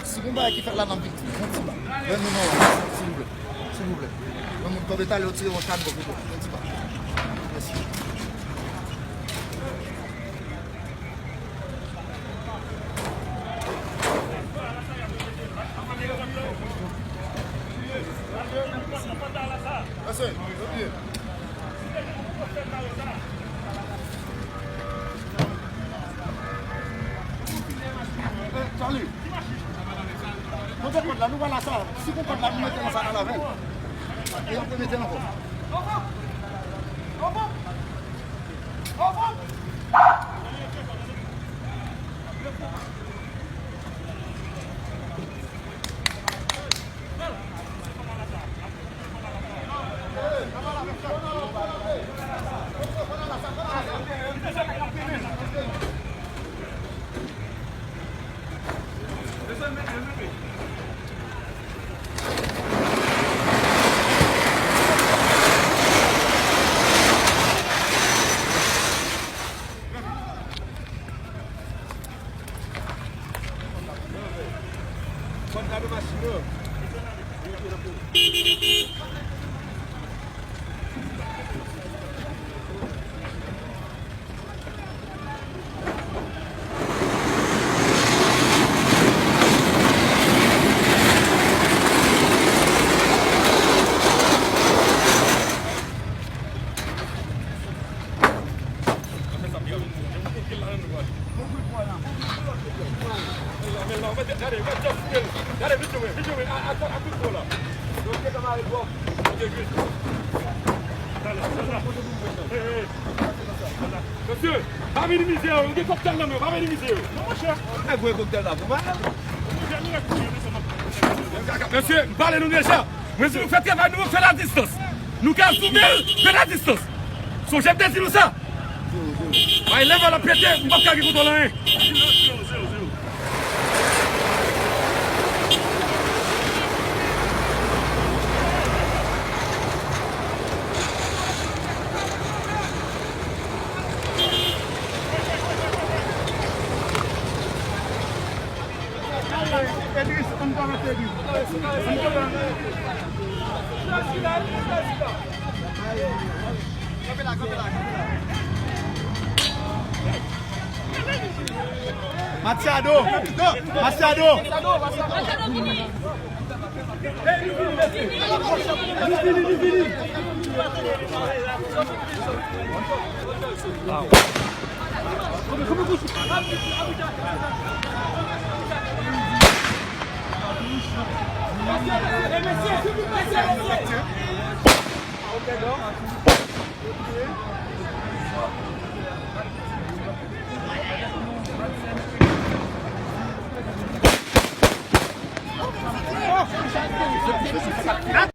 Si vous voulez faire la même victime, s'il vous plaît. S'il vous plaît. Quand vous allez au tir, on calme beaucoup. Merci. Salut. Là, nous voilà ça. Si vous comptez là, nous mettons ça dans la veine. Et on peut mettre encore. Monsieur, pas minimiser, on est cocktail là, mais pas minimiser. Non, mon cher. Vous êtes cocktail là, vous monsieur, parlez-nous déjà. Monsieur, vous faites travail, nous faisons la distance. Nous cassons faire la distance. Son chef de nous ça. Il lève la pété, on va pas qu'il vous donne. Machado! Machado!